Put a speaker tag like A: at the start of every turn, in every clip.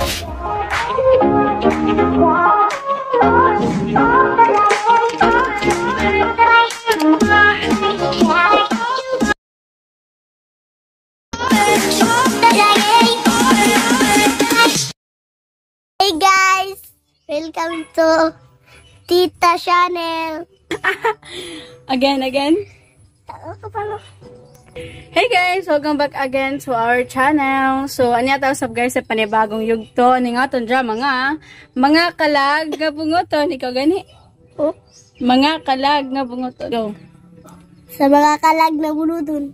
A: Hey guys! Welcome to Tita Channel.
B: Again. Hey guys! Welcome back again to our channel. So, anya tausap guys sa panibagong yugto. Ani nga itong drama nga. Mga kalag nga bungoton. Ikaw gani?
A: Oh?
B: Mga kalag nga bungoton. Go.
A: Sa mga kalag na buluton.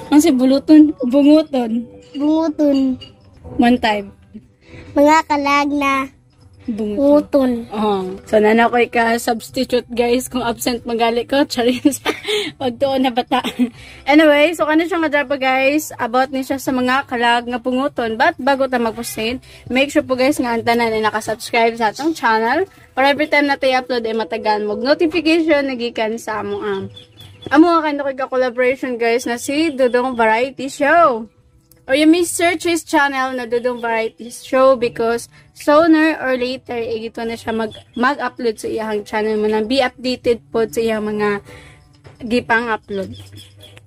B: Ano si buluton? Bungoton.
A: Bunguton.
B: One time.
A: Mga kalag na
B: Bunguton. So, nana ko ka-substitute guys kung absent magali ko. Charis. Wag doon na bata. Anyway, so kano siya nga drama guys. About ni siya sa mga kalag nga punguton. But bago tayo mag-proceed, make sure po guys nga ang tanan ay nakasubscribe sa atong channel. Para every time na tayo upload ay matagan mo notification nagikan sa amo amo nga kano ka collaboration guys na si Dudong Variety Show. Or you may search his channel na Dudong Variety Show because sooner or later, ito na siya mag-upload sa iyang channel mo na be updated po sa iyang mga gipang upload.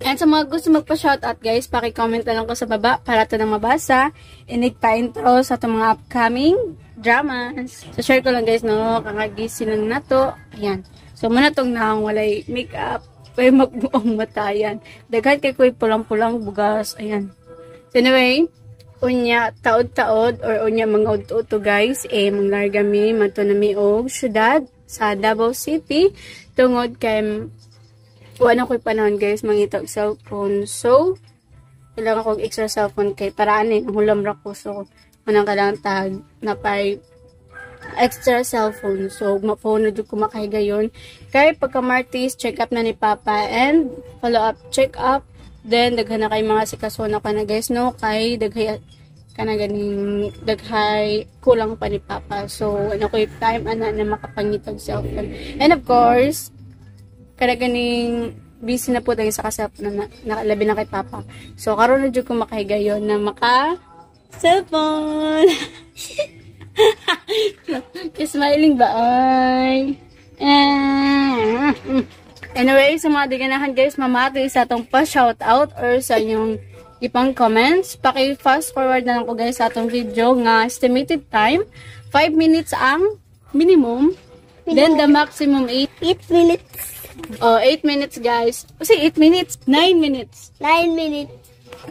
B: And sa mga gusto magpa-shoutout guys, paki-comment na lang ko sa baba para ito nang mabasa. Inig-pa-intro sa itong mga upcoming dramas. So share ko lang guys, no, kakagising lang na to. Ayan. So muna itong walay makeup. Pwede magbuong matayan. Daghan kay ko'y pulang-pulang bugas. Ayan. So anyway, unya taod-taod or unya mga uto guys, manglarga mi madto na mi og syudad sa Davao City tungod kay wala ko'y panahon guys mangita og cellphone. So kailangan kog extra cellphone kay para ani hulam ra ko, so manang kailangan tag na pay extra cellphone. So ma-phone na jud ko makahigayon kay pagka Martis check up na ni Papa and follow up check up. Then, daghan na kay mga sikasona ka na guys, no? Kay daghay ka na ganing daghay kulang pa ni Papa. So, ano ko yung time ana na makapangitag cellphone. And of course, kada ganing busy na po tayo sa cellphone na nakalabi na kay Papa. So, karon na dyan ko makahigayon na cellphone. Smiling ba? Ay. Anyway, sa mga diganahan guys, mamati sa atong pa-shoutout or sa inyong ipang comments. Paki-fast forward na lang ko guys sa atong video nga estimated time. 5 minutes ang minimum. Then the maximum
A: 8 minutes.
B: Oh, 8 minutes guys. Kasi 8 minutes. 9 minutes.
A: 9 minutes.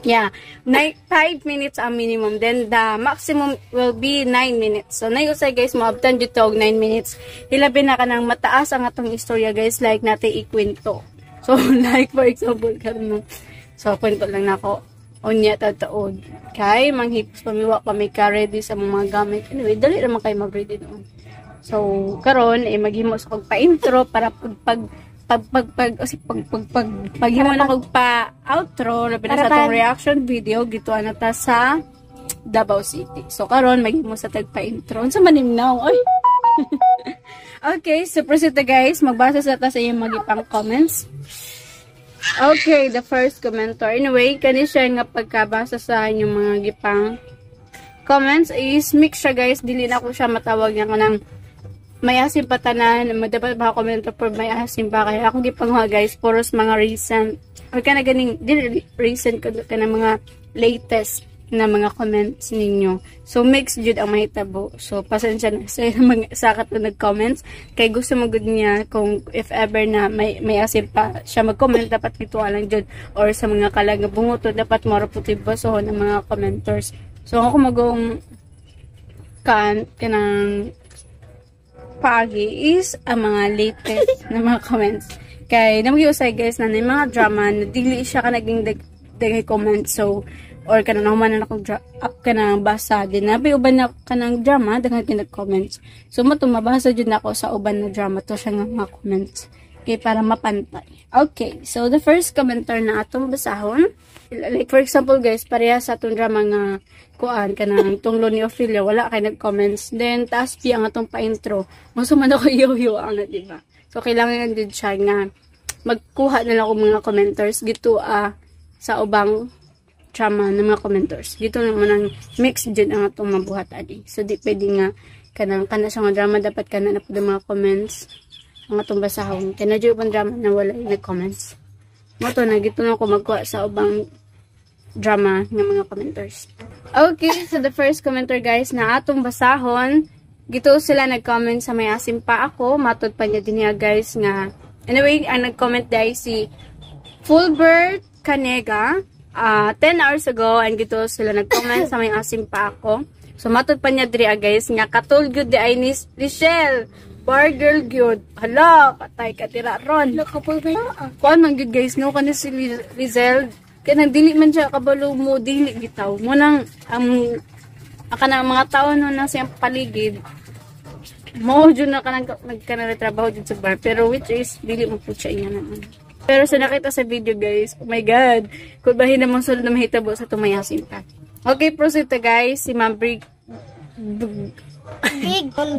B: Yeah. 5 minutes ang minimum. Then the maximum will be 9 minutes. So, nayusay guys, maabtan dito og 9 minutes. Hilabi na ka ng mataas ang atong istorya guys, like natin ikwento. So, like for example, karon so, kwento lang na ako. Unya tataod. Kay, manghipos pamiwa pa may ka-ready sa mga gamit. Anyway, dali naman kayo mag-ready noon. So, karon maghimo sa pagpa-intro para paghimo na kog pa-outro, labi na sa atong reaction video, gituan na ta sa Davao City. So, karon maghimo sa tagpa-intro. Sa manimnaw, oy! Okay, so proceed na guys. Magbasa sa ta sa iyong magipang comments. Okay, the first commenter. Anyway, kani siya nga pagkabasa sa inyong mga gipang comments is mix siya guys. Dili na ko siya matawag nga kanang may asim pa tanan, dapat ba komento for may asim pa kaya ako gipangwa guys, puros mga recent or kana ganing recent ka na mga latest na mga comments ninyo. So mix jud ang mahitabo. So pasensya na sa katong nag-comments kay gusto mo gud niya kung if ever na may asim pa siya mag-comment dapat dito lang jud or sa mga kalag nga bungoto dapat moro puti basohon ang mga commenters. So ako magong kanang pagi is ang mga latest na mga comments. Kay namag-iusay guys na may mga drama na dili siya ka naging dagay comment. So, or ka na naman na akong up ka na basa din. Nabi uban na ka ng drama, daghan ka nag-comments. So, mabasa dyan ako sa uban na drama. To siya nga mga comments. Okay, para mapantay. Okay, so the first commenter na atong basahon. Like for example guys, pareha sa atong drama nga kuan kanang tunglo ni Ophelia, wala kay nag-comments. Then taas pi ang atong pa-intro. Maso man ako yo-yo ang di ba? So kailangan din siya nga magkuha na lang og mga commenters gitu sa ubang drama ng mga commenters. Dito naman ang mix dyan ang atong mabuhat adi. So di pwede nga kana sa nga drama dapat kana na po mga comments ang atong basahon. Kaya na dyan pang drama na wala yung comments. Moto na gito na ako magkuha sa ubang drama ng mga commenters. Okay, so the first commenter guys na atong basahon, gito sila nag-comment sa may asim pa ako. Matod pa niya din niya guys nga. Anyway, ang nag-comment dahil si Fulbert Canega. 10 hours ago, and gito sila nag-comment sa may asim pa ako. So, matod pa niya diri guys, nga katol gyud di ay ni Richelle. Bar girl gyud. Hala, patay ka tira ron. Kuan man gyud guys, no kanis si Rizal. Kaya dili man siya kabalo mo, dili bitaw. Mo nang aka na mga tao no nang siyang paligid. Mo jud na kanang nagkanaretrabaho jud sa bar, pero which is dili mo po siya iyan naman. Pero sa nakita sa video guys, oh my god, kung bahin namang sulod na mahitabo sa tumayasin pa. Okay, proceed to guys, si Ma'am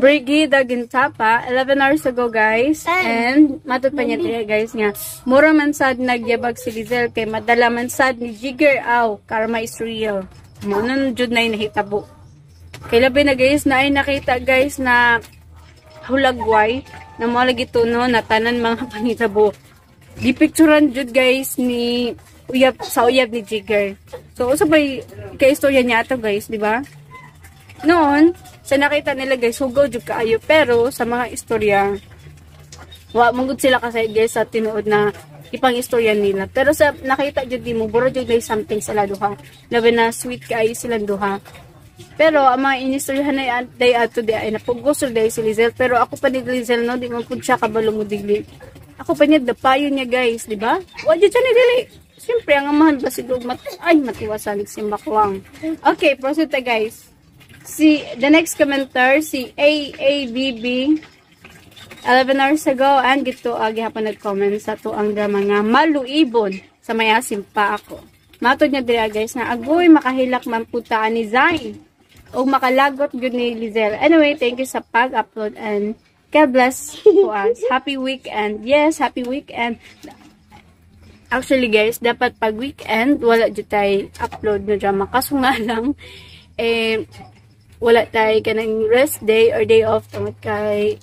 B: Brigida Gintapa, 11 hours ago guys, and matod pa niya tiya guys nga, mura man sad nagyabag si Lizel, kay madala man sad ni Jigger Aw, karma is real. Muna jud na yung nahitabo. Kay labi na guys, na ay nakita guys na hulagway, na mo lagi tuno, na tanan mga panitabo. Di picturean jud guys ni uyab sa uyab ni Jigger. So usa bay kay istorya niya ato guys, di ba? Noon sa nakita nila guys, hugaw jud kaayo, pero sa mga istorya wa mong sila kasi guys sa tinuod na ipang istorya nila. Pero sa nakita jud di mo buro jud guys something sila duha. Labi na sweet kaayo silang duha. Pero ang mga inistoryahan na day ato di ay napugos day si Lizel, pero ako pa ni Lizel no, di man pud siya kabalo mo digli. Ako pa niya, dapayo niya guys, di ba? Wala siya na dili. Siyempre, ang amahan ba si Dugmat? Ay, matiwasalig si Makwang. Okay, proceed ta guys. The next commenter, si AABB, 11 hours ago, and gito, gihapon nag-comment sa to ang drama nga maluibon sa mayasim pa ako. Matod niya dira guys, na agoy makahilak man putaan ni Zayn. O makalagot yun ni Lizel. Anyway, thank you sa pag-upload and God bless to us. Happy weekend. Yes, happy weekend. Actually guys, dapat pag weekend, wala dyan tayo upload na drama. Kaso nga lang, wala tayo kanang rest day or day off. Tungkol kay,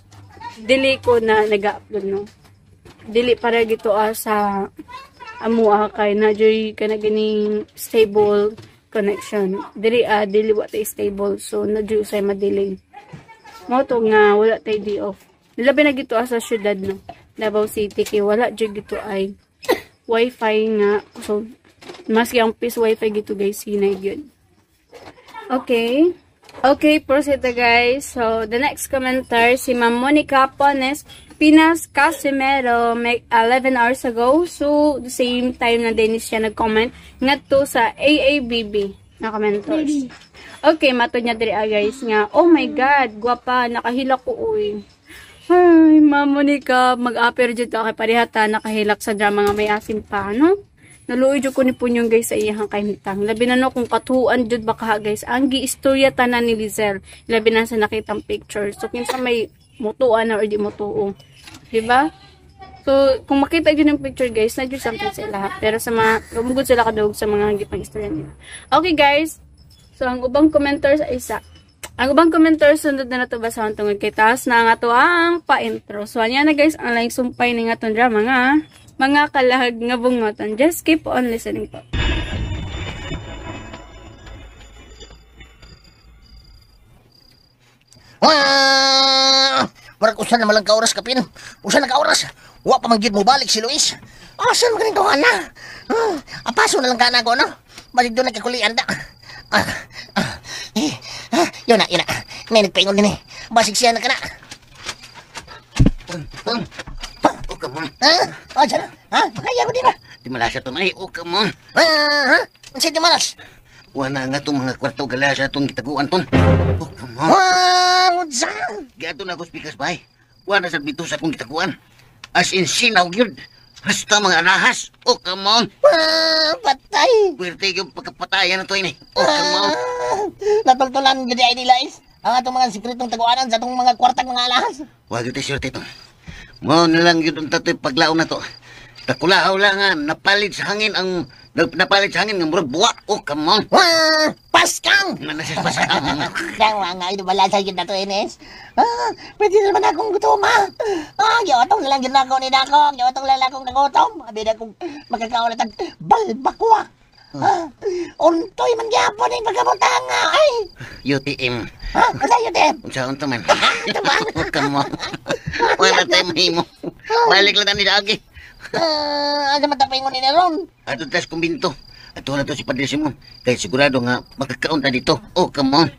B: dili ko na nag-upload, no? Dili para gito sa amua kay na dyan ka na ganing stable connection. Dili wa tayo stable. So, na dyan sa'y madiling. Moto nga wala tay day off. Labi na gito sa syudad no. Davao City kay wala jud gito ay wifi nga. So mas yang piece wifi gito guys hinay gyud. Okay. Okay, proceed guys. So the next commenter si Ma'am Monica Pones Pinas Casimero make 11 hours ago. So the same time na din siya nag-comment ngadto sa AABB na commenters. Okay, matod niya diri guys nga, oh my god, gwapa, nakahilak ko uy. Ay, Ma'am Monica, mag-apper jud ka kay parehata nakahilak sa drama nga may asim pa, no? Naluoy jud ko ni punyong guys sa iyang kahintang. Labi na no kung katuan jud baka guys, ang giistorya tanan ni Lizel. Labi na sa nakitang picture. So kinsa may mutuan or di mutuo. Di ba? So kung makita jud yung picture guys, na jud something sa lahat. Pero sa mga lumugod sila kadug sa mga gipang istorya nila. Okay guys. So, ang ubang commenters ay isa. Ang ubang commenters, sundod na nato ba sa tungod kay taas na nga to ang pa-intro. So, anya na guys, ang laing sumpay ni nga itong drama nga, mga kalahag nga bungotan. Just keep on listening po.
C: Marag usan na malang kauras kapin. Usan na kauras. Wa pa manggid mo balik si Luis. Asan mo ganing kawana? Apaso na lang ka na ko, no? Balik doon nagkakulian da. Yun na. May nagpaingon din eh. Basig siya na ka na. Ha? Diyan na. Ha? Makaya ko din na.
D: Di malasa to may o kamon.
C: Ha? Sige di malas.
D: Wana nga itong mga kwarto galasa itong gitaguan ton. O kamon.
C: Unsan?
D: Gato na ako spikas bay. Wana sa bito sa akong gitaguan. As in sinaw yun. Hasta mga anahas. O kamon.
C: Patay.
D: Pwerte yung pagkapatayan na to ini. O kamon.
C: Natultulan gudi ay nila is. Ang atong mga sikretong taguanan sa atong mga kwartang mga alahas.
D: Wag ito sure to. Mo na lang yun ang tato'y paglaon na to. Takulahaw lang nga, napalit sa hangin ang Napalit sa hangin nga murag buwa. Oh, come on.
C: Paskang!
D: Manasas paskang.
C: Kaya nga, ito bala sa na to, Ines. Pwede naman akong gutom, ha? Giyotong lang yun ako ni Dako. Giyotong lang akong nagutom. Abi na kong magkakaon at balbakwa. Untoy man gyapon yung pagkabutanga, ay!
D: UTM.
C: Ano yun, Dem?
D: Unsaon to man. Oh, come on. Wala tayo mahimo. Balik lang na ni Dagi.
C: Ano matapay mo ni Neron?
D: Ato tas kumbinto. Ato na to si Padre Simon. Kaya sigurado nga makakaon ta dito. Oh, come on.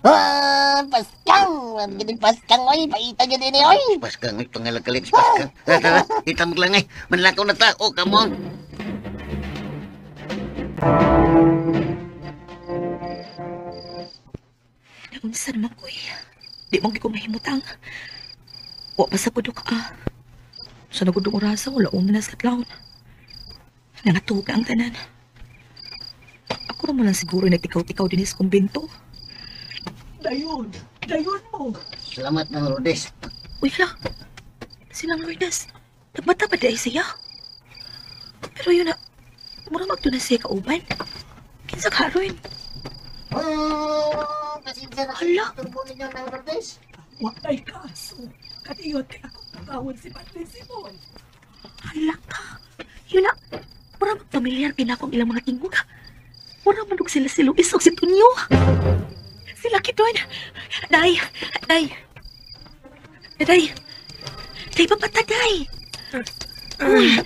C: Paskang! Ginig paskang, oy. Paita yun din, oy.
D: Paskang, may pangalagalit si Paskang. Tara, itamag lang ay. Manlakaw na ta. Oh, come on.
E: Naunsa naman ko eh. Di mong di ko mahimutang. Wa pa sa kudo ka. Sa nagudong orasa, wala umanas katlaon. Nangatug ang tanan. Ako naman lang siguro nagtikaw-tikaw din sa kumbento. Dayon mo.
D: Salamat ng Rodes.
E: Uy, hala. Silang Lourdes. Nagmata pa dahil siya. Pero yun na, mura magdo na siya kauban. Kinsa karoon.
C: Pasensya na
E: Hala.
C: turbo ninyo ng Lourdes.
E: Wakay kaso. Katiyot ka ako tawon si Padre Simon. Hala ka. Yun na, mura magpamilyar pinakong ilang mga tingog. Mura manog sila si Luis o si Tunyo. Sila kiton. Day. Day, papataday. Uy.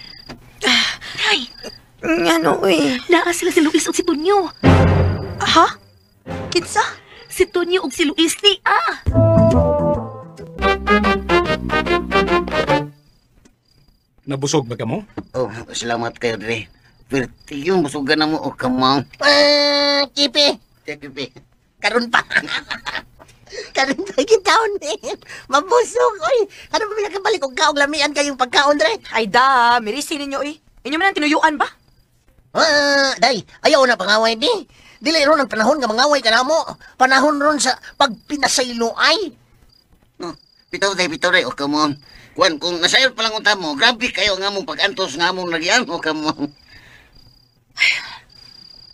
E: Day.
F: Ano, uy?
E: Naa sila si Luis o si Tunyo.
F: Ha? Kinsa?
E: Si Tunyo o si Luis ni
G: Nabusog ba ka mo?
D: Oh, salamat kayo, Dre. Pero yung busugan na mo. Oh, come on.
C: Kipi.
D: Kipi.
C: Karon pa. Karon pa gitaon eh. Mabusog, oy. Karon pa pinakabalik og kaog lamian kayong pagkaon, Dre.
F: Ay da, mirisi ninyo eh. Inyo man ang tinuyuan ba?
C: Day, ayaw na pangaway di. Dili ron ang panahon nga mangaway ka na mo. Panahon ron sa pagpinasaylo ay.
D: Oh, bitaw, Dre. Oh, come on. Kung nasayot pa lang unta mo, grabe kayo nga mong pag-antos nga mong nagyan. Oh, come on.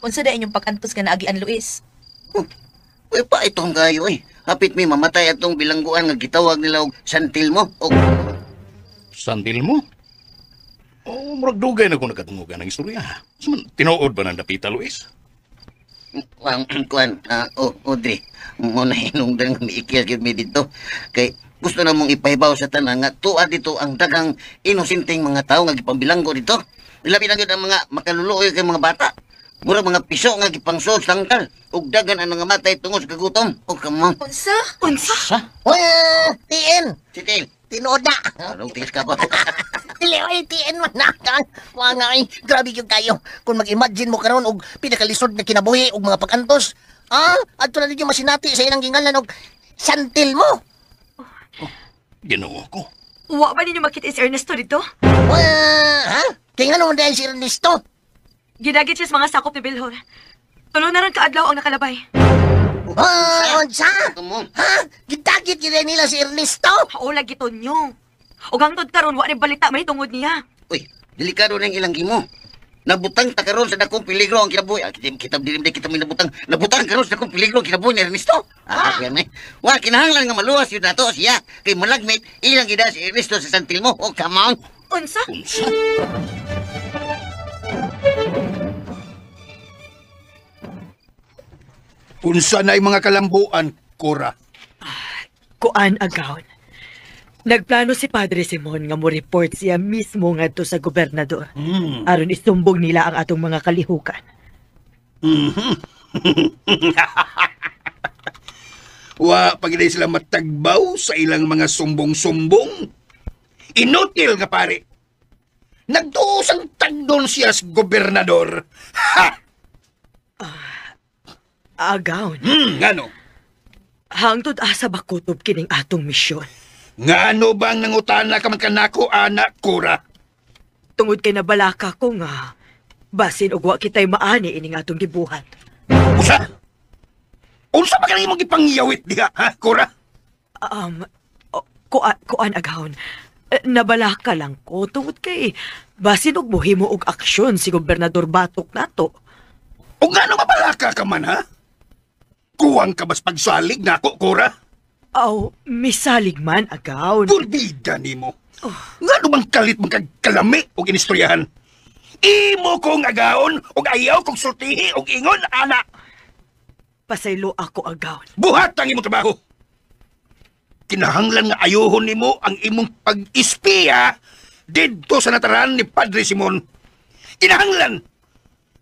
F: Unsa da inyong pag-antos ka na agian, Luis?
D: Oh, uy pa itong gayo eh. Hapit may mamatay atong bilangguan nga gitawag nila og santil mo. Oh,
G: Sandil mo? Oh, murag dugay na kung nakatungugan ng istorya. Suman, tinuod ba ng dapita, Luis?
D: Audrey, muna hinungdan nga miikil gyud mi dito. Kay gusto na mong ipahibaw sa tanan nga tuwa dito ang daghang inosenteng mga tao nga gipambilanggo dito. Ilabi na gyud ang mga makaluluoy kay mga bata. Mura mga piso nga gipangsod sangkal ug daghan ang mga matay tungod sa kagutom. Oh, come on.
F: Unsa?
C: TN.
D: Sitil.
C: Tinood na.
D: Anong tingis ka ba?
C: Dili, oy, TN man na. Mga nga, ay, grabe yung kayo. Kung mag-imagine mo karon og pinakalisod na kinabuhi og mga pag-antos. Adto na ninyo masinati sa ilang gingalan og santil mo.
G: Ginoo ko.
F: Wa ba ninyo makita si Ernesto dito?
C: Kaya nga naman dahil si Ernesto.
F: Ginagit siya sa mga sakop ni Bilhor. Tulo na rin kaadlaw ang nakalabay.
C: Unsa?
D: Come on.
C: Gitagit gina nila si Ernesto.
F: Haula giton nyo. O hangtod karon wa ni balita may tungod niya.
D: Uy, delikado na yung ilang gimo. Nabutang ta karon sa dakong peligro ang kinabuhi. Kita dilim kita may nabutang. Nabutang karon sa dakong peligro ang kinabuhi ni Ernesto. Yan eh. Wa kinahanglan nga maluwas yun nato siya. Kay malagmit ilang gida si Ernesto sa santil mo. Oh, come on.
F: Unsa?
G: Unsa? Unsa na mga kalambuan, Cora?
E: Kuan agawon. Nagplano si Padre Simon nga mo report siya mismo ngadto sa gobernador. Aron isumbong nila ang atong mga kalihukan.
G: Wa pagilay sila matagbaw sa ilang mga sumbong-sumbong. Inutil nga pare. Nagtuusang tagdon siya sa gobernador. Ha!
E: Agawon.
G: Ngano?
E: Hangtod asa ba kutob kining atong misyon?
G: Ngano ba ang nangutana ka man kanako, anak, Cora?
E: Tungod kay nabalaka ko nga, basin og wa kitay maani ining atong gibuhat.
G: Usa? Unsa ba kanang imong gipangyawit diha, ha, Cora?
E: Kuan agawon. Nabalaka lang ko tungod kay
F: Basin og mohimo og aksyon si Gobernador Batok nato.
G: O nga no mabalaka ka man, ha? Kuwang ka bas pagsalig na ako, Cora?
F: Aw, misalig man agaw.
G: Burbida ni mo. Nga naman kalit mong kagkalami o inistoryahan. Imo kong agaon o ayaw kong sultihi o ingon, anak.
F: Pasaylo ako agaw.
G: Buhat ang imong trabaho. Kinahanglan nga ayohon nimo ang imong pag-ispiya didto sa nataran ni Padre Simon. Kinahanglan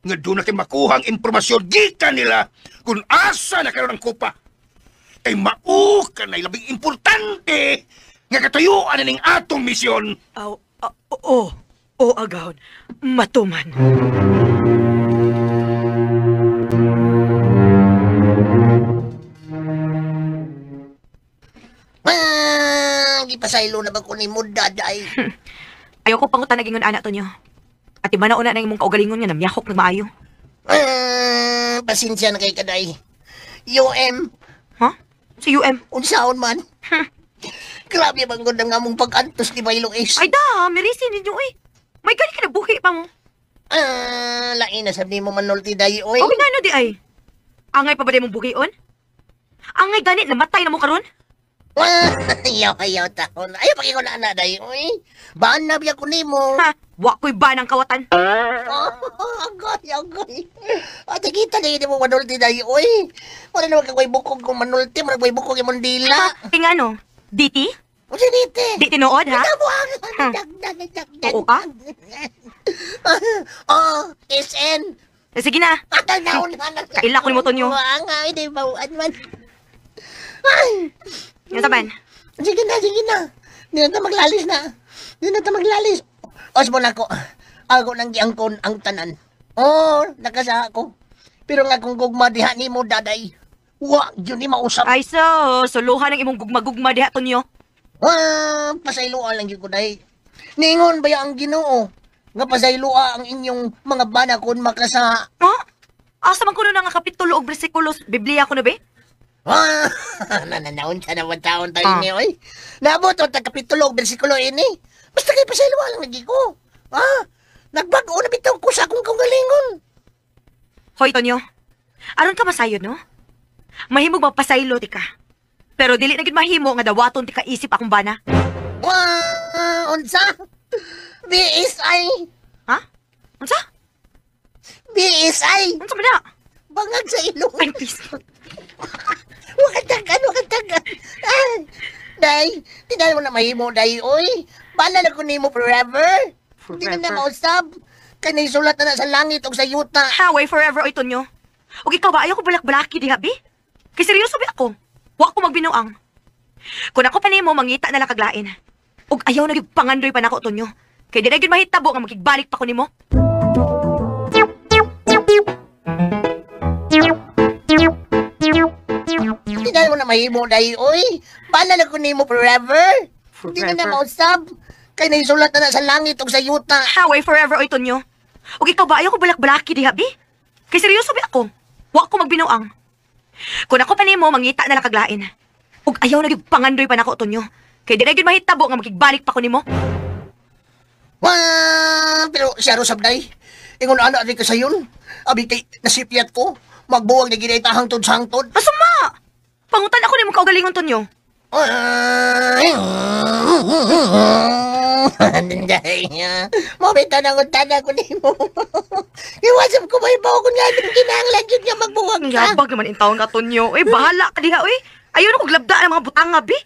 G: nga doon na kayo makuha ang impormasyon gikan nila kung asa na kayo ng kupa. Kay mao ka na labing importante nga katayuan na ning atong misyon.
F: Aw, oo agaw. Matuman.
C: Gipasaylo na ba ko ni mo, daday?
F: Ayoko pangutan naging anak to nyo. At iba na una na imong kaugalingon nga namyahok nagmaayo.
C: Pasensya na kay kaday. UM,
F: Ha? Si UM?
C: unsaon man. Grabe bang ganda nga mong pag-antos ni Bailo Ace.
F: Ay da, merisin ninyo eh. May gali ka na buhi pa mo.
C: Lain na sabi mo manulti dayi, oy.
F: O ano di ay? Angay pa ba di mong buhion? Angay gani, namatay na mo karon?
C: Ayaw taon. Ayaw pa ko na anak dayi, oy. Baan na biya ko ni mo.
F: Ha? Wako'y ba ng kawatan?
C: Agoy. Ate kita na yun mo manulti dayi, oy. Wala naman kagoy bukog kung manulti, maragway bukog yung mandila.
F: Ha? Ting ano? Diti?
C: O si Dite.
F: Di tinuod ha? Oo ka?
C: SN.
F: Sige na.
C: Atanaw na.
F: Kaila ko ni mo to nyo.
C: Nga, hindi ba, man. Ay.
F: Yung taban.
C: Sige na. Hindi na maglalis. Os mo na ko. Ako nang giangkon ang tanan. Nakasa ako. Pero nga kung gugma diha ni mo, daday. Yun ni mausap.
F: Ay suluhan ng imong gugma-gugma diha to nyo.
C: Pasayloa lang yun ko, dahi. Ningon ba ang Ginoo? Nga pasayloa ang inyong mga banakon makasa...
F: Ha? Asa man kuno na nga kapitulo og bersikulos Biblia ko na be?
C: Nananaon siya naman taon tayo ni, oy. Nabot o kapitulo og bersikulo ini. Basta kay pasayloa lang lagi ko. Nagbago na bitaw ko sa akong kagalingon.
F: Hoy, Tonyo. Aron ka masayod, no? Mahimog magpasaylo ti ka. Pero dili na gid mahimo nga dawaton ti ka isip akong bana.
C: Unsa? BSI.
F: Ha? Unsa?
C: BSI.
F: Unsa man na?
C: Bangag sa ilong.
F: Ay, please.
C: Wakatagan. Day, tinala mo na mahimo, day, oy. Bala na ko nimo forever. Hindi na mausap. Kaya naisulat na sa langit o sa yuta.
F: Haway forever, oy, Tonyo. O ikaw ba, ayaw ko balak-balaki di habi? Kay seryoso ba ako? Wa ko magbinuang. Kung ako pa nimo mangita na lang kaglain. Ug ayaw na gyud pangandoy pa nako, Tonyo. Kay di na gyud mahitabo nga makigbalik pa ko nimo.
C: Tinala mo na mahimo, day, oy. Bala na ko nimo forever. Hindi na mausap. Kaya naisulat na sa langit o sa yuta.
F: Haway forever, oy, Tonyo. O ikaw ba, ayaw ko balak-balaki di habi? Kay seryoso ba ako? Wa ko magbinuang. Kung ako pa nimo mangita na lang kaglain. Ug ayaw na gyud pangandoy pa nako, Tonyo. Kay di na gyud mahitabo nga makigbalik pa ko nimo.
C: Pero siya rosab, day. Ingon anak rin ka sayon. Abi kay nasipyat ko. Magbuwag na ginay tahangtod sa hangtod.
F: Masama! Pangutan ako nimo kaugalingon, Tonyo.
C: Mabita na kong tana ko ni mo. Iwasap ko ba ibaw ko nga yung kinahanglan yun nga magbuwag
F: Ang
C: ka.
F: yabag naman in taon ka, Tonyo. Eh, bahala ka diha, oy. Ayaw na kong labda ng mga butang nga, bi.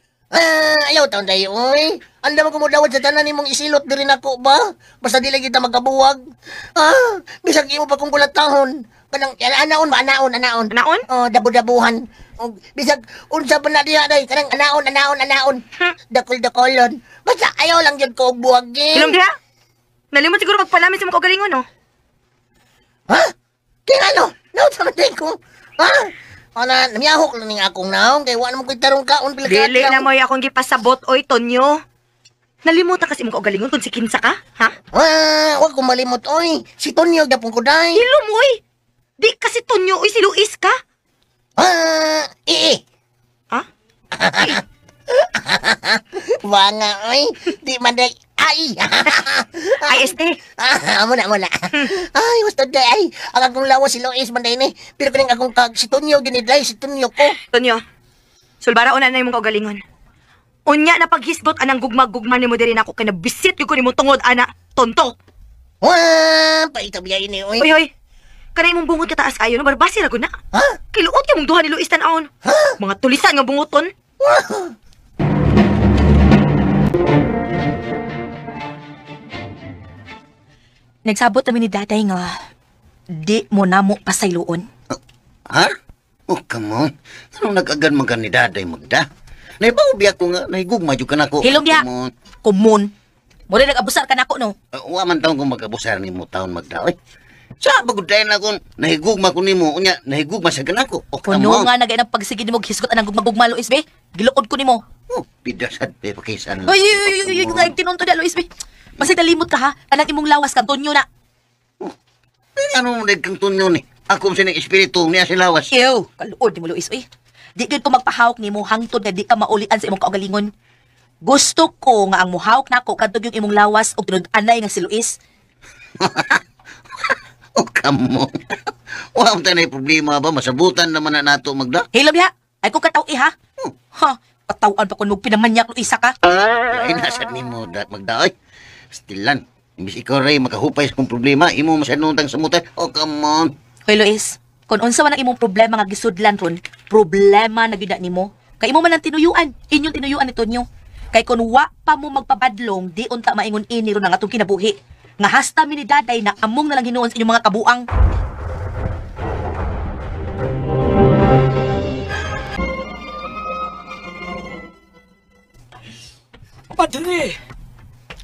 C: Ayaw taon tayo, oy. Ang dama ko mo dawad sa tanan ni mong isilot di rin ako ba? Basta di lang kita magkabuwag. Bisag imo pa kong kulatahon. Kanang, anaon ba? Anaon.
F: Anaon?
C: Dabu-dabuhan. Bisag, unsa pa na diha, day. Kanang, anaon. Dakol-dakolon. Basta ayaw lang yun ko og buwag, eh.
F: Ilong diha? Nalimot siguro magpalamin sa mga kaugalingon, no?
C: Kaya ano? Naon sa matay ko? Namiyahok lang ning akong naong. Kaya wala naman ko'y tarong kaon.
F: Dili na mo akong gipasabot, oy, Tonyo. Nalimutan kasi mong kaugalingon kung si Kinsa ka, ha?
C: Huwag kong malimot, oy. Si Tonyo, dapong ko, day.
F: Hilom, oy. Di kasi Tonyo, oy, si Luis ka.
C: Ha? Wanga, oy. Di man day. Ay!
F: Ay, este.
C: Muna. Ay, gusto day. Ay, ang akong lawas si Lois manday ni. Pero kaning akong kag si Tonyo, giniday si Tonyo ko.
F: Tonyo, sulbara una na yung mga kaugalingon. Unya na paghisgot anang gugmag-gugma ni mo diri na ako kay nabisit ko ni mo tungod ana, tonto.
C: Wah, paita biya ini, oy.
F: Hoy. Kanay mong bungot ka taas kayo, no? Barbasi na na.
C: Ha?
F: Kiluot ka mong duha ni Luis tan-aon. Mga tulisan nga bungoton.
E: Nagsabot namin ni daday nga di mo namo pasayloon.
D: Ha? Oh, come on. Anong nag-agan man ka ni Daday Magda? Naibaw biya ko nga, nahigugma dyan ka na ko.
E: Hilom diha.
D: Come on.
E: Kumun. Muli nag-abusar ka na ako, no?
D: Wa man taon kung mag-abusar ni mo taon Magda. Oy, sa bagudayan na kung nahigugma ko ni mo, unya, nahigugma sa ganako. Oh, come
E: Puno
D: on.
E: nga nagay ng pagsigid ni mo hisgot anang gugmagugma, Luis, be. Giluod ko ni mo.
D: Oh, pidasad, be, pakisan.
E: Uy, nga tinunto na, Luis, be. Masay dalimot ka, ha? Anang imong lawas, kantonyo na.
D: Ano mo kang tunyo ni? Ako sa espiritu niya si Lawas.
E: Ew, kaluod ni mo, Luis, uy. Di gid ko magpahawak ni mo hangtod nga di ka maulian sa imong kaugalingon. Gusto ko nga ang muhawak nako kadtog yung imong lawas og tinud-anay nga si Luis.
D: Oh, come on. Wa man tanay problema ba? Masabutan naman na nato Magda.
E: Hilom ya, ay ko kataw ha? Ha, patawan pa kunog pinamanyak Luisa ka.
D: Ay, nasa ni mo dat Magda. Ay, stilan. Imbis ikaw ray makahupay sa kong problema, imo masanuntang sa mutan. Oh, come on.
E: Hoy Luis, kung unsa man ang imong problema nga gisudlan ron, problema na gyud nimo. Kay imo man ang tinuyuan, inyong tinuyuan ni Tonyo. Kay kun wa pa mo magpabadlong, di unta maingon ini ron ang atong kinabuhi. Nga hasta mi ni daday na among na lang hinuon sa inyong mga kabuang.
H: Padre!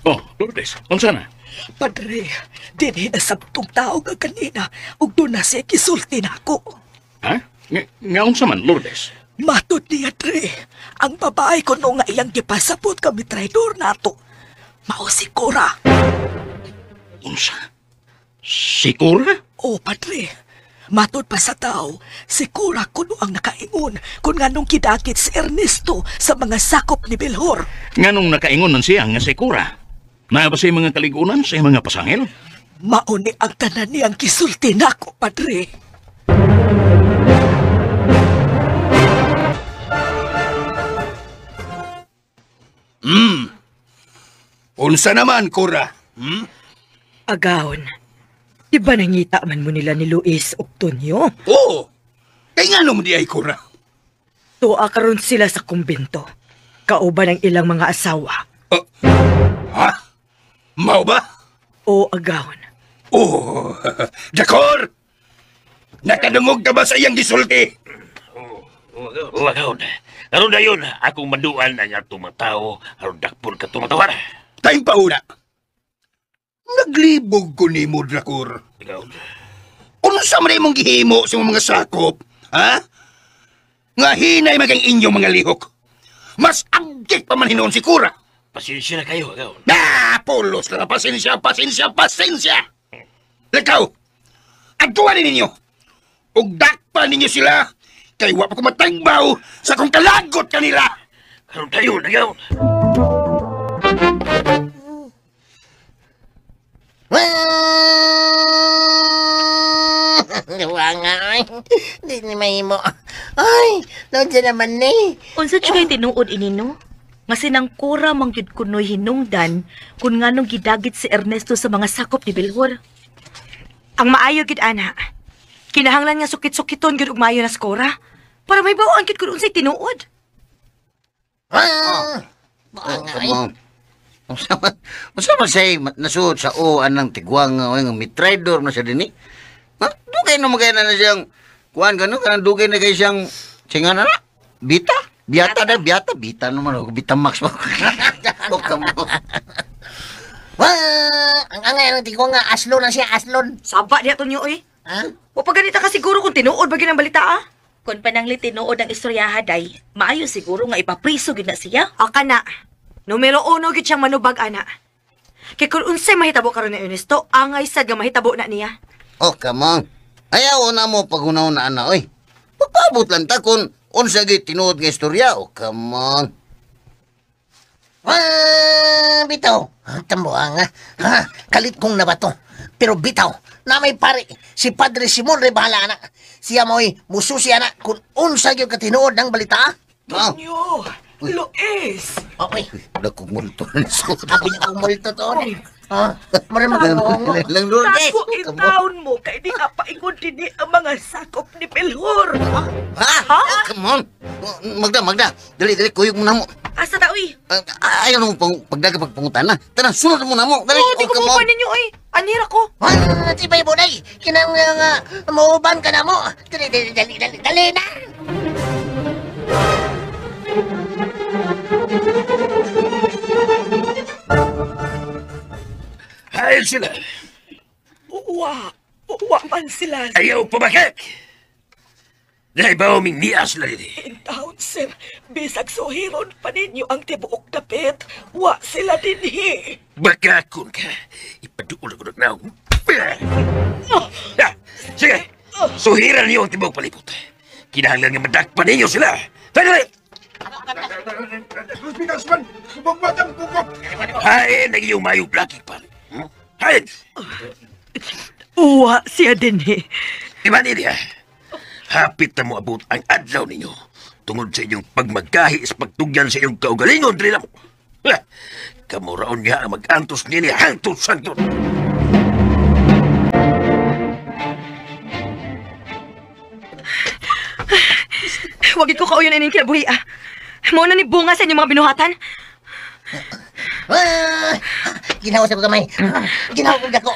G: Oh, Lourdes, unsa na?
H: Padre, dinhi na sabtong tao ka kanina ug doon na siya kisulti na ako.
G: Ha? Nga unsa man, Lourdes?
H: Matod niya, Dre. Ang babae ko nung nga iyang gipasapot kami traidor nato. Mao si Cora.
G: Unsa? Sikura?
H: O, Padre. Matod pa sa tao, si Cora kuno ang nakaingon kung nganong kidakit si Ernesto sa mga sakop ni Belhor.
G: Nga nung nakaingon ng siya nga Sikura? Na ba sa mga kaligunan sa mga pasangil?
H: Mauni ang tanan niyang kisulti nako, Padre.
G: Unsa naman, Cora?
I: Agahon, di ba nangita man mo nila ni Luis o Tonyo?
G: Oo. Kay nga mo di ay, Cora?
I: Tuwa karon sila sa kumbento. Kauban ang ilang mga asawa.
G: Ha? Mao ba?
I: O agahon,
G: Oh, Jakor! Nakadungog ka ba sa iyang gisulti?
J: Wagaw na. Karon na yun, akong maduan ang atong mga tao, aron dakpon ka tumatawar.
G: Tayong pauna. Naglibog ko ni mo, Drakor.
J: Ikaw,
G: Unsa man imong gihimo sa mga sakop, ha? Nga hinay magang inyong mga lihok. Mas agik pa man hinoon si Cora.
J: pasensya na kayo, agaw.
G: Pulos na pasensya. Lakaw, agtuwanin ninyo. Ugdakpan ninyo sila, kay wa pa ko matagbaw sa kong kalagot kanila.
J: Karon tayo, agaw.
C: Wa nga, ay. Di ni mahimo. Ay, nandiyan naman ni.
E: Unsa kay tinuod ini no? Nga sinang Cora mangyud kunoy hinungdan kun nganong gidagit si Ernesto sa mga sakop ni Belhor.
F: Ang maayo gid ana. Kinahanglan nga sukit-sukiton gid og maayo na skora para may bawaan gid kun unsay tinuod.
C: Ah!
D: Oh, come on. Unsa man say nasuot sa anang tigwang nga mitraidor na siya dinhi? Ha? Dugay na magay na siyang kuan gano kanang dugay na kay siyang singa na. Bita? Bita naman ako. Bita Max mo. Oh, come on.
C: Ang angay ng tigwa nga, aslon na siya, aslon.
F: Saba diha Tonyo oy.
C: Ha?
F: Wa pa ganita ka siguro kung tinuod ba gyud ang balita ah.
E: Kung pananglit tinuod ang istoryaha day, maayo siguro nga ipapriso gid na siya.
F: Aka na. Numero 1 gid siyang manubag ana. Kay kung unsay mahitabo karon ni Ernesto, angay sad nga mahitabo na niya.
D: Oh, come on. Ayaw na mo pagunaw na ana, oy. Pagpabot lang ta kung unsa gid tinuod nga istorya. Oh, come on.
C: Bitaw. Tambuang, ha? Kalit kong nabato. Pero bitaw, na may pare, si Padre Simon rin bahala, anak. Siya mo'y mususi, anak, kung unsa yung katinood ng balita.
H: Tonyo! Luis!
C: Okay.
D: Nakumulto ng suot.
C: Abi na kong multo to. Ha? Maraming mo.
D: Lang Lourdes.
H: Ako itaon mo kay di apaingon din ang mga sakop ni Belhor.
D: Ha? Come on. Magda. Dali, kuyog mo na mo.
F: Asa ta, uy?
D: Ayaw na mo pagdaga pagpangutan na. Tara, sunod mo na mo. Dali,
F: Oo, di ko
D: come
F: mo
D: on.
F: ninyo, uy. Anira ko.
C: Tibay mo, day. Kinang mauban ka na mo. Dali na.
J: Hayal sila.
H: Uwa man sila.
J: Ayaw pumakit. Dahil ba uming nias na rin?
H: In town, sir. Bisag suhiron pa ninyo ang tibuok dapit. Wa sila dinhi.
J: Baka kun ka. Ipaduol ako na ako. Sige. Suhiran niyo ang tibok palipot. Kinahanglan nga madakpan ninyo sila. Dali!
G: Pinasman! Bugbatang bugok!
J: Hain ang iyong mayong blaki pa. Hain!
I: Uwa siya din eh.
J: Iba niya. Hapit na mo abot ang adlaw ninyo tungod sa inyong pagmagkahi sa pagtugyan sa iyong kaugalingon, drila mo. Kamuraon nga ang mag-antos nini hangtod-sangtod.
F: Huwag ko kauyon na ninyo kinabuhi, ah. Muna ni bunga sa inyong mga binuhatan.
C: Ginawa sa kamay. Ginawa ko dako.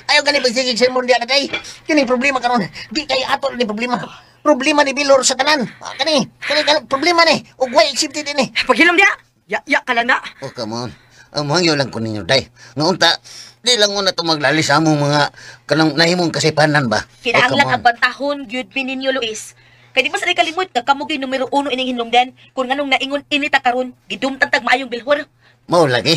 C: Ayaw gani pagsigig sa mundo na day. Kini problema karon. Di kay ato ni problema. Problema ni Bilor sa tanan. Kani problema ni. Ug way accepted ini.
F: Paghilom dia. Ya ka lang na.
D: Oh, come on. Ang mahangyo lang ko ninyo, day. Noon di lang mo na ito maglalis sa among mga kanang nahimong kasipanan ba?
F: Kinahanglan ang bantahon, gyud bininyo, Luis. Kaya di ba sa kalimut, nagkamugay numero 1 ining hinungdan, kung nganong naingon inita karon, gidumtantag maayong bilhor.
D: Mao lagi.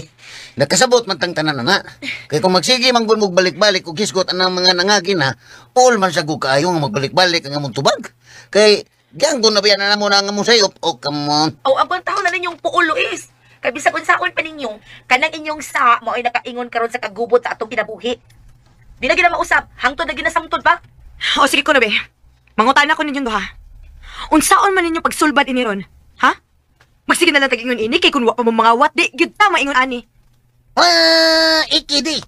D: Nakasabot man tang tanan na. Kay kung magsige manggod mo balik-balik ug hisgot anang mga nangagi na, all man sa kayo nga magbalik-balik ang among tubag. Kay ganggo na biyan na mo na ang among sayop. Oh, come on.
F: O, ang bantahon na ninyong puol, Luis. Kaya bisag unsaon pa ninyo, kanang inyong sa, mao'y nakaingon karon sa kagubot sa atong kinabuhi. Di na gina mausap, hangtod na ginasamtod pa. O, sige ko na, be. Mangutan ako ninyong duha. Unsaon man ninyo pagsulbad ini ron? Ha? Magsige na lang tag-ingon ini, kay kung wa pa mo mga wat, di, gyud ta maingon ani.
C: Ikidi.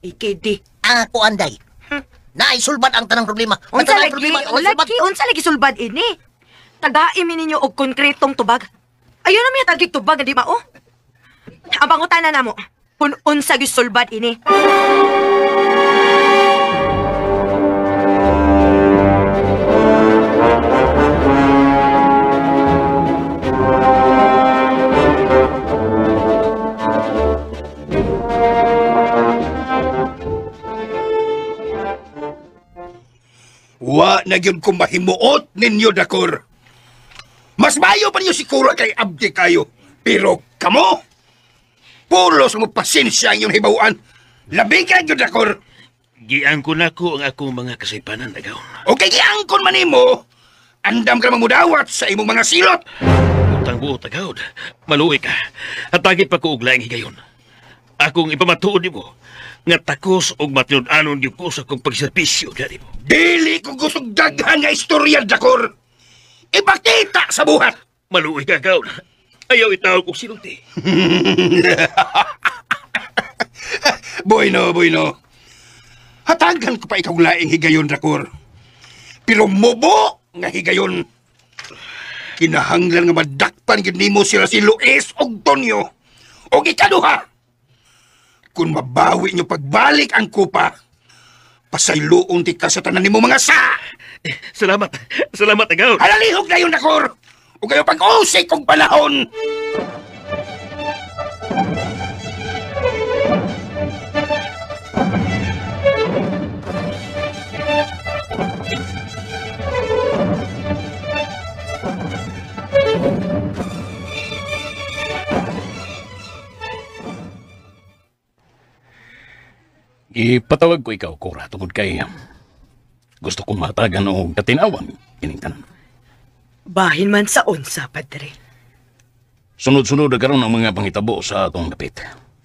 F: Ikidi.
C: Ako anday. Naisulbad ang tanang problema.
F: Unsa lagi sulbad ini? Tagaimi ninyo og konkretong tubag. Ayun na may tagig tubag, di ba, oh? Ang pangutana na mo, kung unsa gyud sulbad ini.
G: Wa na gyud ko mahimuot ninyo, Dakor. Mas mayo pa niyo siguro kay abdi kayo. Pero kamo, pulos mo pasensya ang iyong hibawaan. Labi ka gyud, Dakor.
J: Giangkon ako ang akong mga kasipanan, agaw.
G: Okay, giangkon man nimo. Andam ka mamudawat sa imong mga silot.
J: Utang buot, agaw. Maluwi ka. Hatagit pa ko og laing higayon. Akong ipamatuod nimo nga takos og matinud-anon gyud ko sa kong pagservisyo dali mo.
G: Dili ko gusto daghan nga istorya, Dakor. Ipakita sa buhat.
J: Maluwi ka, agaw. Ayaw itawag kong sinunti.
G: Bueno. Hatagan ko pa ikaw laing higayon, Dakor. Pero mubo nga higayon. Kinahanglan nga madakpan gid nimo sila si Luis og Tonyo. Og ikaduha, kung mabawi nyo pagbalik ang kupa, pasayloon ti ka sa tanan nimo mga sa.
J: Salamat, agaw.
G: Halalihog na yun, Dakor. O kayo pag-usay kong panahon.
K: Ipatawag ko ikaw, Cora, tungod kay gusto kong matagan o katinawan. Kining tanan.
I: Bahin man sa unsa, Padre.
K: Sunod-sunod na karon ang mga panghitabo sa atong dapit.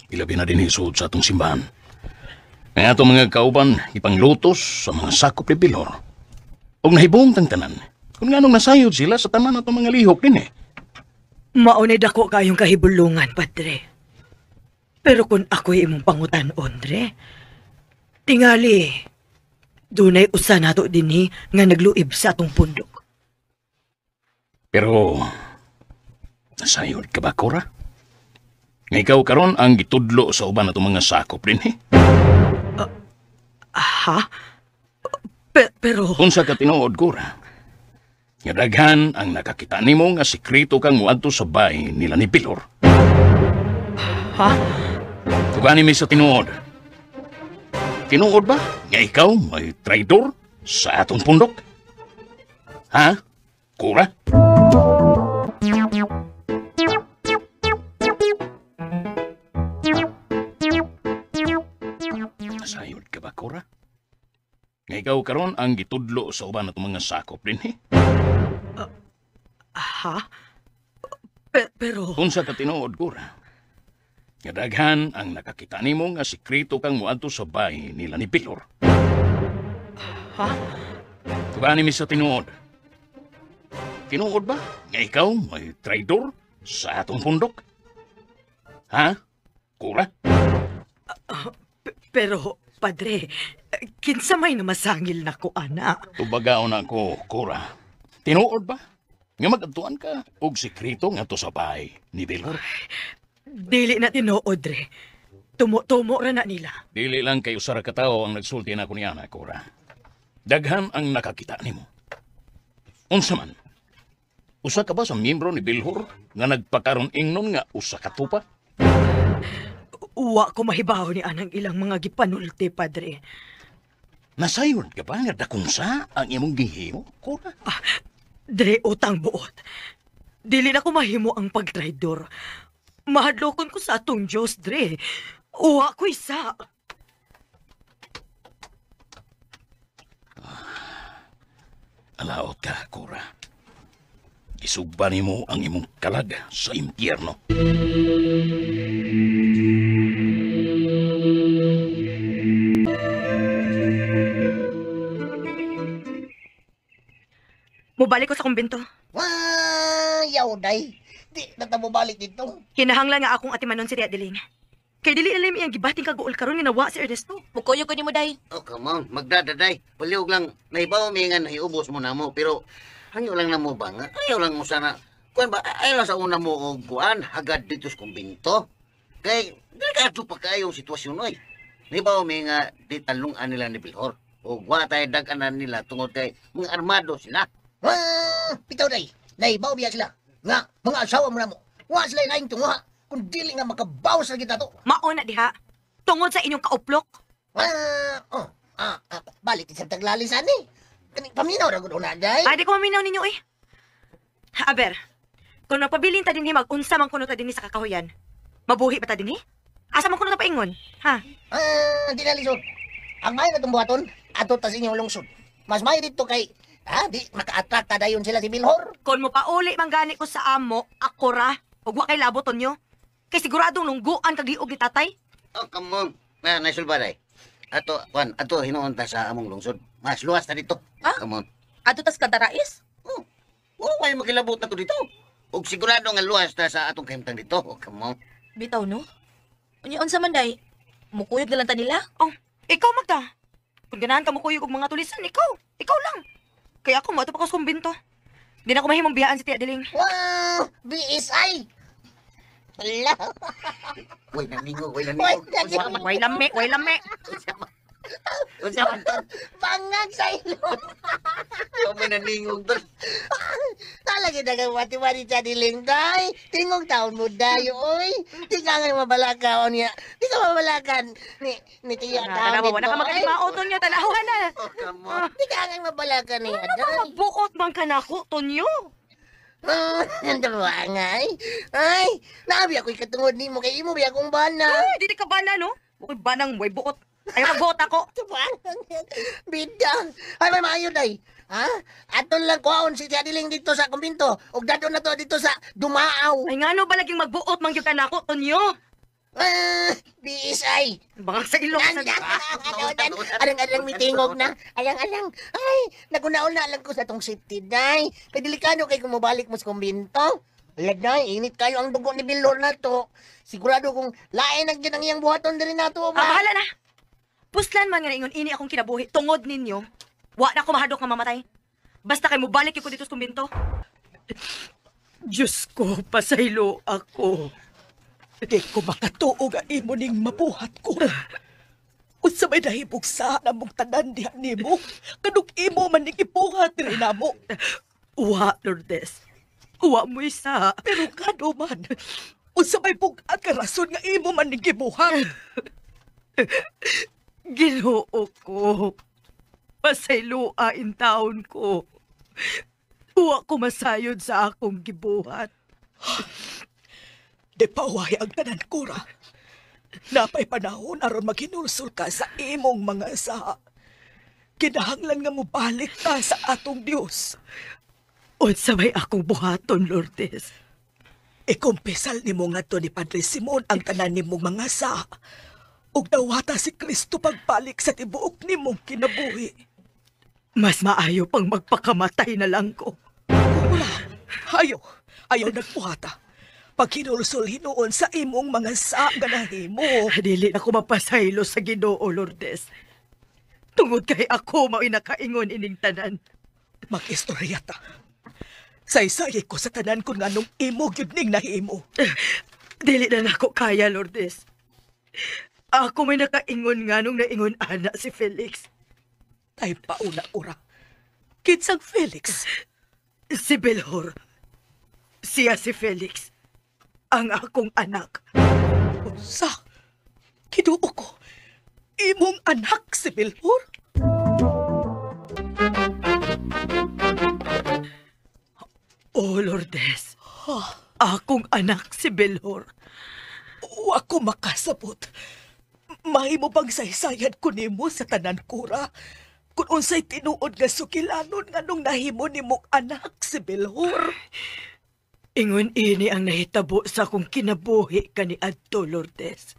K: Ilabi na din isod sa atong simbahan. Ang atong mga kauban ipanglutos sa mga sakop ni Bilhor. Og nahibong tang tanan. Kung nganong nasayod sila sa tanan atong mga lihok din eh.
I: Maunay dako kayong kahibulungan, Padre. Pero kung ako'y imong pangutan, Andre, tingali, dunay usa nato dinhi nga nagluib sa atong pundok.
K: Pero, nasayod ka ba, Cora? Nga ikaw karon ang gitudlo sa uban atong mga sakop din eh.
I: Ha? Pero...
K: Unsa ka tinuod, Cora? Nga daghan ang nakakita nimo nga sikrito kang muadto sa bahay nila ni Bilhor.
I: Ha?
K: Tugani mi sa tinuod. Tinuod ba nga ikaw may traidor sa atong pundok? Ha? Cora? Nasayod ka ba, Cora? Nga ikaw karon ang gitudlo sa uban atong mga sakop din eh.
I: Ha? Pero...
K: Unsa ka tinuod, Cora? Nga daghan ang nakakita nimo nga sikrito kang muadto sa bahay nila ni Bilhor.
I: Ha?
K: Tugani mi sa tinuod. Tinuod ba nga ikaw may traidor sa atong pundok? Ha? Cora?
I: Pero, Padre, kinsa may namasangil na ko, ana.
K: Tubagaon ako, Cora. Tinuod ba? Nga mag-atuan ka og sikrito nga to sa bahay ni Bilhor.
I: Dili na tinuod, Re. Tumo ra na nila.
K: Dili lang kay usara ka tawo ang nagsulti na ko niya, Cora. Daghan ang nakakita nimo. Unsa man? Usa ka ba sa miyembro ni Bilhor nga nagpakaron ingnon nga usa ka tupa?
I: Uwa ko mahibaw ni anang ilang mga gipanulti, Padre.
K: Nasayon ka ba nga dakong sa ang imong gihimo, Cora?
I: Dre, utang buot. Dili na ko mahimo ang pagtraidor. Mahadlokon ko sa atong Diyos, Dre. Uwa ko isa.
K: Alaot ka, Cora. Isugba nimo ang imong kalag sa impyerno.
F: Mubalik ko sa kumbento.
C: Yaw, day. Di na mo balik dito.
F: Hinahanglan nga akong atimanon si Diling. Kay dili alam iyang gibating kaguol karon nga nawa si Ernesto.
L: Mukoyo ko ni mo, day.
D: Oh, come on. Magdadaday. Paliog lang. Naibaw may nga naiubos mo na mo. Pero, hangyo lang na mo ba nga? Ayaw lang mo sana. Kuan ba? Ayaw lang sa una mo o kuan. Hagad dito sa kumbinto. Kay, delikado pa kayong sitwasyon, oy. Naibaw may nga di talungan nila ni Bilhor. O wa tayo daganan nila tungod kay mga armado sila.
C: Bitaw, day. Naibaw biya sila. Nga, mga asawa mo na mo. Wa sila laing tunga. Kung dili nga makabaw sa kita to.
F: Mauna diha. Tungod sa inyong kauplok.
C: Balik sa taglalisan eh. Paminaw na gud na, day.
F: Ay, di ko maminaw ninyo eh. Aber, kung napabilin ta dinhi mag-unsa man kuno ta dinhi sa kakahuyan, mabuhi ba ta dinhi? Asa man kuno ta paingon? Ha?
C: Di na lisod. Ang may na tumbuhaton, ato ta sa inyong lungsod. Mas may dito kay, di maka-attract ta dayon sila si Bilhor.
F: Kung mo pauli manggani ko sa amo, ako ra, ug wa kay laboton nyo. Kay siguradong lungguan kag liog ni tatay.
D: Oh, come on. Naisulbaday. Ato, kuan, ato hinuon ta sa among lungsod. Mas luwas ta dito. Come on.
L: Ato tas kadarais?
D: May makilabot na ko dito. Ug sigurado nga luwas ta sa atong kahimtang dito. Oh, come on.
L: Bitaw, no? Unyaon sa man, day. Mukuyog na lang ta nila?
F: Oh, ikaw magta. Kung ganahan ka mukuyog og mga tulisan, ikaw. Ikaw lang. Kaya ako mo, ito pa ka kumbinto. Di na ko mahimong biyaan si Tia Diling.
C: Wow! BSI! Hala!
D: Way naningog, way naningog.
F: Way lami, way lami.
D: Unsa man to?
C: Pangag sa ilong!
D: Way naningog doon.
C: Talagi na kang mati-mati sa diling, day. Tingog taon mo, day, oy. Di ka nga mabalakaon niya. Di ka mabalakan ni Tia taon dito.
F: Wala ka magkalimaot niya, tanawan na.
D: Oh, come on.
C: Di ka nga mabalakan niya,
F: Ano ba magbuot man ka na ko, Tonyo?
C: Ang dalawa nga, ay, naabi ako'y katungod ni mo, kay imo biya kong bana.
F: Ay, di ka bana, no? Bukod banang way buot. Ayaw magbuot ako.
C: Bida. Ay, may maayo, day. Ha? Aton lang kuhaon si Adiling dito sa kumbinto. O dadon na to dito sa Dumaaw.
F: Ay nga no ba laging magbuot mangyod ka na ako, Tonyo?
C: Bisay.
F: Baka sa ilong sa
C: Alang-alang mitingog na. Alang-alang. Ay, nagunaon na alam ko sa tong city, day. Kay delikado kay kumabalik mo sa kumbinto. Alam, day, init kayo ang dugo ni Bilor na to. Sigurado kung lain ang dyan ang iyang buhaton din na to, ba?
F: Bahala na. Puslan man nga ingon ini akong kinabuhi tungod ninyo. Wa na ko mahadok nga mamatay. Basta kay mo balik ko dito sa kumbinto.
H: Diyos ko, pasaylo ako. Di ko makatuog ang imo ning mabuhat ko. Unsa may nahibugsa na mong tanan diha nimo, kanong imo man ning ibuhat diri namo.
I: Wa, Lourdes. Wa mo isa.
H: Pero kano man, unsa may bugat ka rason nga imo man ning gibuhat.
I: Ginoo ko. Pasaylua in taon ko. Wa ko masayod sa akong gibuhat.
H: Di paway ang tanan kura. Napay panahon aron maghinulsol ka sa imong mga saha. Kinahanglan nga mo balik ka sa atong Dios.
I: Unsa may akong buhaton, Lourdes?
H: Ikumpisal nimo ngadto ni Padre Simon ang tanan nimong mga saha. Ug dawata si Kristo pagbalik sa tibuok nimong kinabuhi.
I: Mas maayo pang magpakamatay na lang ko.
H: Wala. Ayaw nagpuhata. Pag hinulsol hinuon sa imong mga saga na himo.
I: Dili na ko mapasaylo sa Ginoo, Lourdes. Tungod kay ako mao'y nakaingon ining tanan.
H: Mag-istorya ta. Saysayay ko sa tanan kung nganong imo gyud ning nahimo.
I: Dili na nako kaya, Lourdes. Ako may nakaingon nganong naingon ana si Felix.
H: Ay pauna ura. Kinsang Felix?
I: Si Belhor. Siya si Felix. Ang akong anak.
H: Sa kinuo ko, imong anak si Belhor?
I: Oh, Lourdes. Akong anak si Belhor.
H: Wa ko makasabot. Mahimo bang saysayan ko nimo sa tanan kura? Kung unsay tinuod nga sukilanon nganong nahimo nimong anak si Belhor.
I: Ingon ini ang nahitabo sa akong kinabuhi kani adto, Lourdes.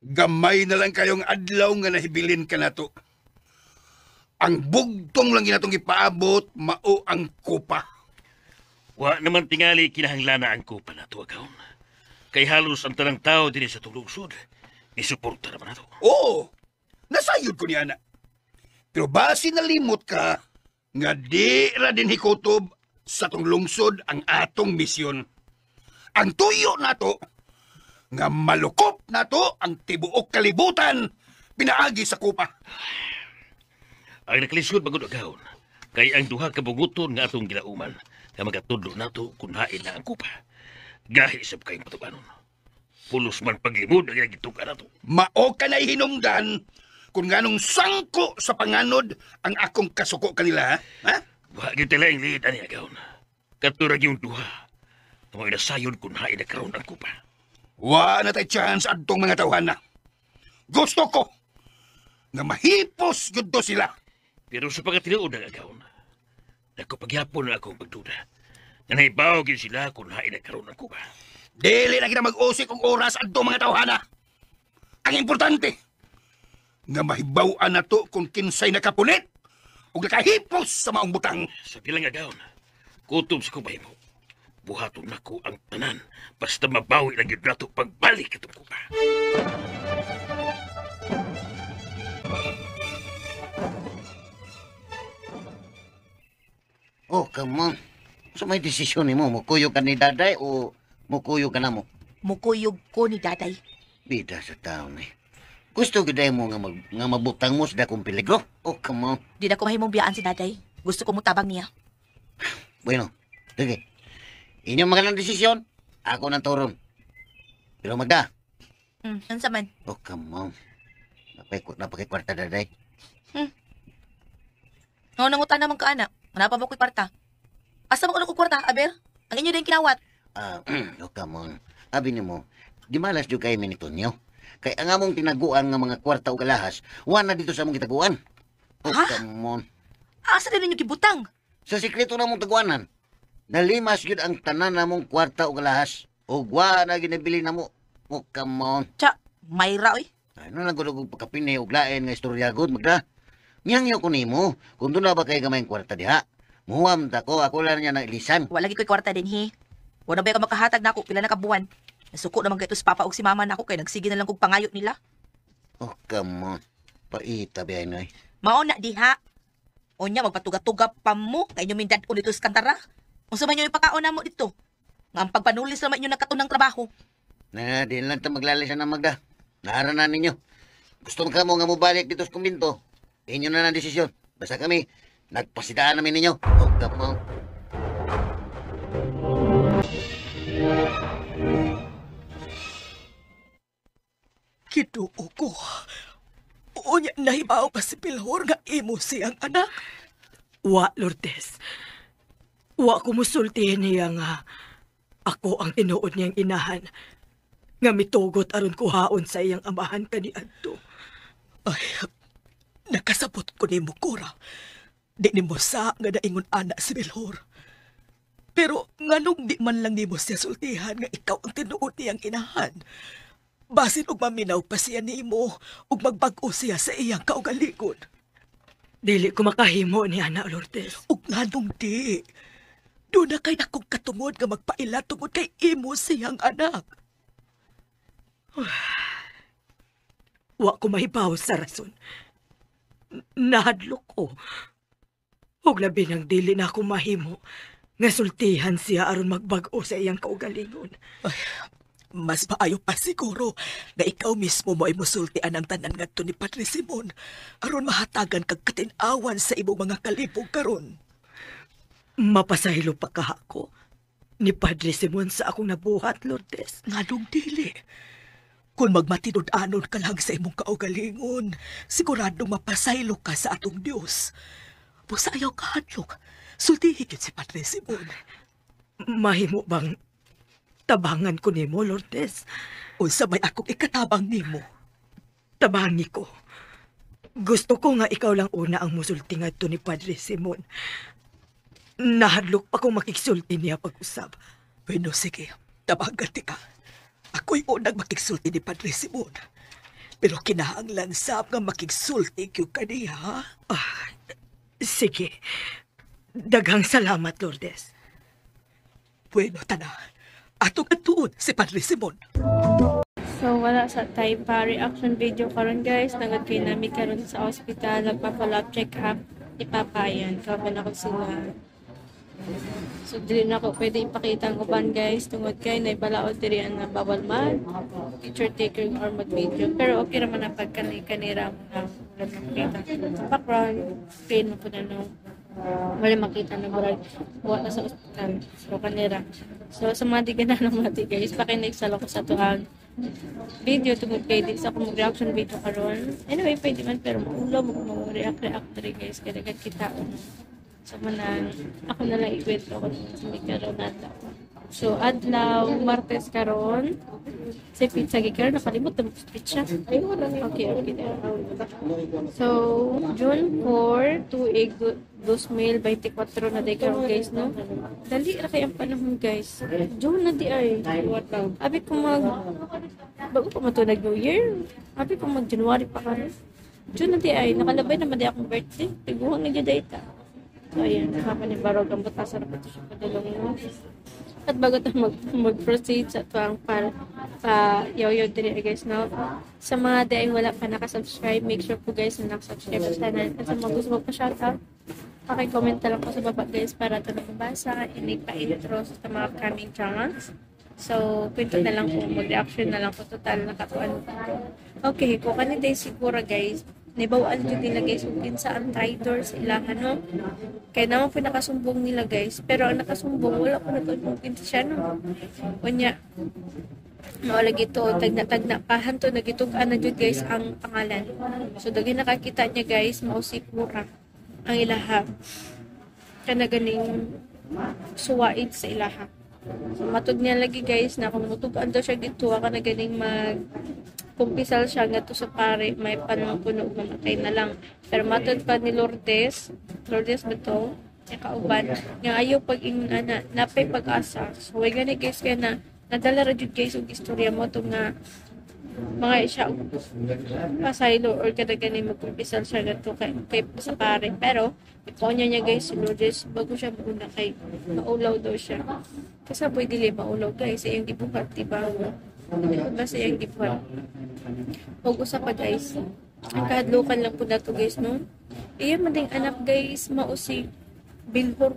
G: Gamay na lang kayong adlaw nga nahibilin ka na to. Ang bugtong lang ginatong ipaabot, mao ang kupa.
J: Wa naman tingali kinahanglan na ang kupa na to, agaw. Kay halos ang tanang tao din sa tulungsod. Isuporta naman na to.
G: Oo, nasayod ko ni Ana. Pero basi nalimot ka, nga di ra din hikutob sa tong lungsod ang atong misyon. Ang tuyo na to, nga malukop na to ang tibuok kalibutan, pinaagi sa kupa.
J: Ang nakalisod bagod agawon, kay ang duha kabuguton nga atong ginauman, nga magatudlo na to kung hain na ang kupa. Gahi sab kayong patubanon. Pulos man paglimod ang nagituka na to.
G: Mao ka na hinungdan kung ganong sangko sa panganod ang akong kasuko kanila, ha?
J: Wa gyud tala ang liit ani agawon. Katurag yung duha. Mo inasayon kung hain na karon ang kupa.
G: Wa na tay chance adtong mga tawhana. Gusto ko nga mahipos gyud to sila.
J: Pero sa pagkatinuod ng agawon, nagkapagyapon na akong pagduda na naibaw gyud sila kung hain na karon ang kupa.
G: Dili na kita mag-usik ang oras adtong mga tawhana. Ang importante, nga mahibaw-an na to kung kinsay nakapulit o nakahipos sa maong butang.
J: Sa bilang agawon, kutob sa kubay mo. Buhaton na ko ang tanan basta mabawi lang yun nato pagbalik itong kupa.
D: Oh, come on. So may desisyon ni mo, mukuyog ka ni daday o mukuyog ka na mo?
L: Mukuyog ko ni daday.
D: Bida sa taon eh. Gusto giday mo nga, nga mabutang mo sa dakong peligro? Oh, come on.
L: Di na ko mahimong biyaan si daday. Gusto ko mo tabang niya.
D: Bueno, sige. Inyong magalang desisyon, ako nang turon. Pero Magda,
L: Unsa man?
D: oh come on. Napakikwarta daday.
L: No, nangutan naman ka, anak. Manapa mo ko'y kwarta. Asa mo ko na kwarta, aber? Ang inyo din kinawat.
D: Oh come on. Abi nimo, di malas jud kay minitunyo. Kay ang among tinaguan nga mga kwarta o kalahas, wala dito sa among gitaguan. Oh come on.
L: Asa din ninyo gibutang?
D: Sa sikreto na mong taguanan, nalimas yun ang tanan na mong kwarta o kalahas. O gwa na ginabili na mo. Oh, come on.
L: Tsa, mayra, oy.
D: Ano lang kung pagkapinay o glaen nga istorya good, Magda? Niyang ko nimo, kung doon na ba kayo gamayang kwarta diha? Muhuam ta ko, ako lang niya ng ilisan.
L: Wala ko'y kwarta din, hi. Wala ba ka makahatag na ako, pila na kabuan. Nasuko naman kayo sa papa o si mama na ako, kaya nagsige na lang kong pangayo nila.
D: Oh, come on. Paita ba yan, ay?
L: Mao na, diha. O niya, magpatuga-tuga pa mo, kaya nyo mindad ko dito sa kantara. Kung sa man nyo ipakaon na mo dito. Nga ang pagpanulis naman nyo nagkatunang trabaho.
D: Na, di lang ta maglalisan na Magda. Naharanan ninyo. Gusto mo ka mo nga mo balik dito sa kumbinto. Inyo na ng desisyon. Basta kami, nagpasidaan namin ninyo. Oh, come on.
H: Kiduo ko. Unya nahibaw pa si Pilhor nga imo siyang anak.
I: Wa, Lourdes. Wa ko musultihin niya nga ako ang tinuod niyang inahan nga mitugot aron kuhaon sa iyang amahan kaniadto.
H: Ay, nakasabot ko ni mo, Cora. Di ni mo sa nga daingon anak si Pilhor. Pero nganong di man lang ni mo siya sultihan nga ikaw ang tinuod niyang inahan. Basin og maminaw pa siya ni mo ug magbag-o siya sa iyang kaugalingon.
I: Dili ko makahimo ni Ana Lourdes.
H: Ug nganong di. Doon na kay nakong katungod nga magpaila tungod kay imo siyang anak.
I: Wa ko mahibaw sa rason. Nahadlok ko. Huwag labi ng dili na ako mahimo nga sultihan siya aron magbag-o sa iyang kaugalingon.
H: Ay, mas maayo pa siguro na ikaw mismo mo ay musultian ang tanan ngadto ni Padre Simon aron mahatagan kag katinawan sa imong mga kalibog karon.
I: Mapasahilo pa ka ako ni Padre Simon sa akong nabuhat, Lourdes.
H: Nganong dili. Kung magmatinod-anod ka lang sa imong kaugalingon, siguradong mapasaylo ka sa atong Diyos. Busa ayaw kahadlok, sultihigit si Padre Simon.
I: Mahimo bang tabangan ko nimo, Lourdes?
H: Unsa may akong ikatabang nimo?
I: Tabangi ko. Gusto ko nga ikaw lang una ang musulti ngadto ni Padre Simon. Nahadlok pa kung makiksulti niya pag-usap.
H: Bueno, sige. Tabangan ka. Ako'y unang makiksulti ni Padre Simon. Pero kinahanglan sab nga makiksulti kyo kaniya.
I: Sige. Daghang salamat, Lourdes.
H: Bueno, tana. Atong atuon si Padre Simon.
B: So, wala sa time pa reaction video karon guys. Nagad kay namin karon sa ospital. Nagpa-follow-up check-up. Ipapayan. Kaban ako sila. So, dili na ako pwede ipakita ang uban guys. Tungod kay naibalaod diri ang bawal man. Picture taker or mag-video. Pero okay naman na pagkanira mo na wala makita. Sa background, screen mo po na no. Wala makita na barag. Buwa na sa ospital. So, kanira. So, sa mga di ganang mati guys, pakinig-salo ko sa tuang video tungod kay di sa akong reaction video karon. Anyway, pwede man pero ulo mo kung react diri guys. Kaya agad kita ko. So, manang, ako na lang i-wait ako sa may karon adlaw. So, adlaw, Martes karon. Si pizza gikaron, nakalimot na pizza. Okay. So, June 4, 2024 na day karon guys, no? Dali ra kay ang panahon guys. June na di ay. Abi ko bago pa matunag New Year. Abi ko January pa karon. June na di ay. Nakalabay naman di akong birthday. Tiguhang na dyan data. So, ayan, nakapanibarog ang butasan na pati siya padulong mo. At bago tayo mag-proceed sa tuwang para pa-yaw-yaw din guys, no? Sa mga dahil wala pa nakasubscribe, make sure po guys na nakasubscribe sa channel. At sa mga gusto magpa-shoutout, pakicomment lang po sa baba guys para ito nababasa. Inig pa-intro sa mga upcoming channels. So, kwento na lang po, mag-reaction na lang po, total nakatuan. Okay, kung kanina siguro guys, nibawaan yun nila guys kung kinsa ang traitor sa ilangan, no? Kaya naman po nakasumbong nila guys, pero ang nakasumbong, wala ko na to kung kinsa siya, no? Kunya, Mawala gito, tagna-tagna pa. Hanto na gitugaan na jud guys ang pangalan. So, daghan nakakita niya guys, mao si Pura ang ilaha. Kana ganing suwaid sa ilaha. So, matod niya lagi guys na kung mutugaan daw siya gito, ka na ganing kumpisal siya nga to sa pare, may panungkunog mamatay na lang. Pero matod pa ni Lourdes ba to? Yung kauban, nga ayaw pag-ingon ana, napay pag-asa. So, way gani guys kaya na nadala ra jud guys og istorya mo to nga mga siya pasaylo or kada gani magkumpisal siya gato kay sa pare. Pero iponya niya guys si Lourdes bago siya muna kay maulaw daw siya. Kasi pwede dili maulaw guys sa iyang gibuhat, diba? Ba sa iyang gibuhat. Huwag usa pa guys. Ang kahadlukan lang po na to guys, no? Iyan mading anak guys, mao si Bilhor.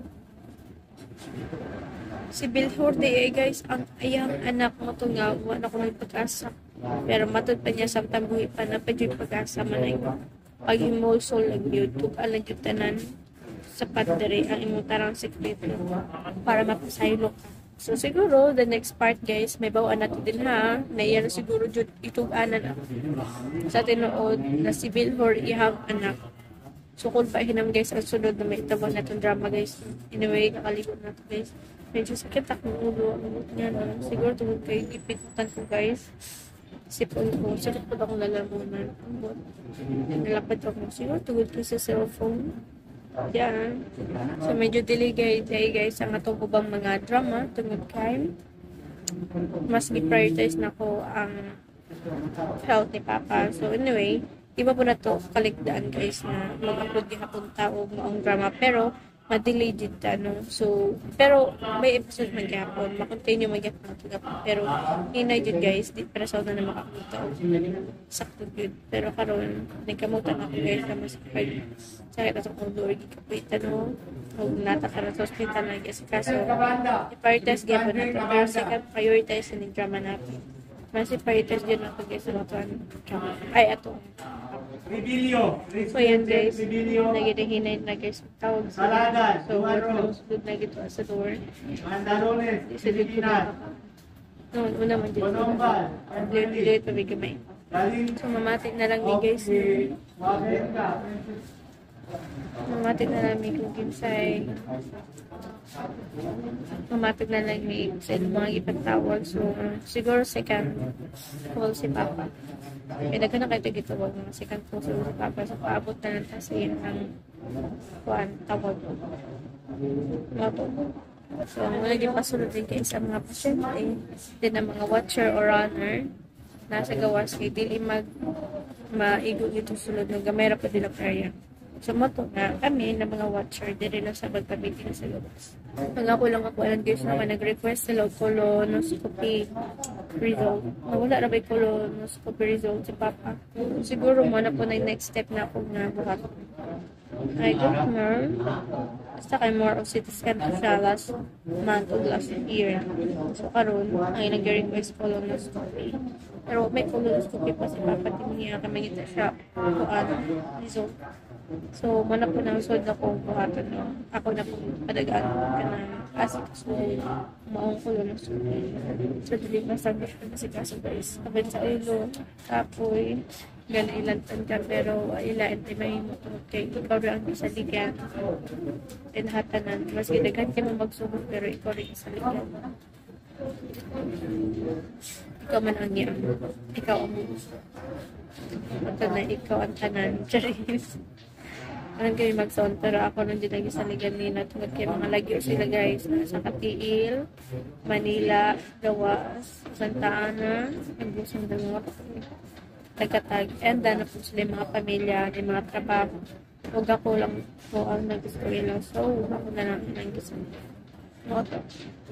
B: Si Bilhor di guys, ang ayang anak mo to nga, wala ko may pag-asa. Pero matod pa niya sa tambuhi pa na pa yung pag-asa man ay pag-himosol lang yun, tugal lang yung tanan sa padre ang imong tarang sekreto para mapasaylo ka. So siguro, the next part guys, may bawaan natin din ha, na iyan siguro jud ituganan sa tinuod na si Bilhor ihang anak. So, kung pahinam guys, ang sunod na may itabang na itong drama guys. Anyway, kakaligot na ito guys. Medyo sakit akong ulo. Ang niya na. Siguro tungkol kayo ipitan ko guys. Sipon ko. Sakit po akong lalamunan. Nalapad ako. Siguro tungkol ko sa cellphone. Yan. So, medyo delayed guys ang atong ubang mga drama tungkol kayo. Mas i-prioritize na ko ang health ni Papa. So, anyway, iba po na to kaligdaan guys na mag-upload gihapon tao maong drama pero ma-delay din no. So pero may episode man gihapon ma-continue magyapon pero hinay jud guys di para sa na maka-upload tao sakto jud pero karon nagkamutan ako guys na mas pag sakit sa ulo gikapitan no og nata karon sa ospital na gyud kaso i-prioritize gyapon nato pero second prioritize ni drama natin. Mas i-prioritize din nato guys sa drama ay ato. So yan guys, nagitahinay na guys tawag sila. So sunod na gito sa door. Isa dito na. No, una man dito. Dito may gamay. So mamatik na lang ni guys. Mamatik na lang may kung kinsay. Mamatik na lang may sa mga ipagtawag. So siguro second call si Papa. Kaya nagkana kayo gitawag mga second call si Papa. So paabot na lang sa iyo ang tawag. Mato. So mula di pasunod din kayo sa mga pasyente. Din ang mga watcher or runner. Nasa gawas kayo dili maigo dito sulod ng gamera pa din ang area. So, mato na kami na mga watcher, dire lang sa magpamitin sa looks. Pag ako lang ako, alam guys naman, nag-request sila colonoscopy result. Wala na ba yung colonoscopy result si Papa? Siguro mo na po na yung next step na ako na buhat. I don't know. Basta kayo more of CT scan ko siya last month o last year. So, karon ay nag-request colonoscopy. Pero may colonoscopy pa si Papa, niya kami ngita siya result. So, mana po nang sod na kong buhatan, no? Ako na po padagaan ka ng asik. So, maong colonoscopy. So, dili pa sa kasi kaso guys. Kapit sa ilo, kapoy, gana ilantan ka, pero ilaan tayo may matungkot kay ikaw rin ang isaligan. And hatanan. Mas gidagan ka mo magsugod, pero ikaw rin isaligan. Ikaw man ang iyang. Ikaw ang ito na ikaw ang tanan. Charis. Anong kayo mag-sound, pero ako nang dyan sa ligan nila tungkol kayo mga lagyo sila guys sa Katiil, Manila, Gawas, Santa Ana, ang busong dalawat, Tagatag, and na po sila mga pamilya, yung mga trabaho. Huwag ako lang po ang nag-eskwela, so ako na lang nag-eskwela.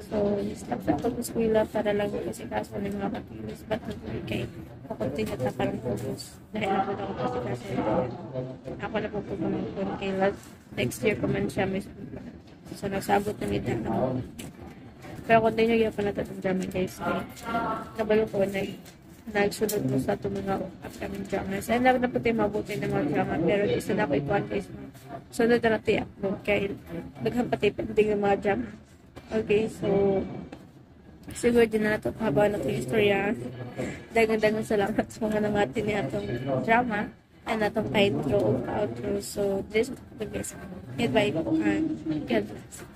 B: So, stop sa pag-eskwela para lang kasi kaso ng mga patilis, ba't nag-uwi kayo? Pakunti na parang pugos dahil ako na ako kasi kasi ako na po pagpamangkon kay next year ko man siya may so nagsabot na nita ako pero continue yung pa natin ang drama guys kabalo ko nagsunod mo sa itong mga upcoming dramas and na po tayo mabuti ng mga drama pero isa na ako ikuhan guys sunod na natin upload kaya naghampatay pending ng mga drama okay so Siguro din na ito haba na itong istorya. Dagang salamat sa mga namati niya itong drama and itong intro o outro. So, this is the best. Goodbye po. God bless.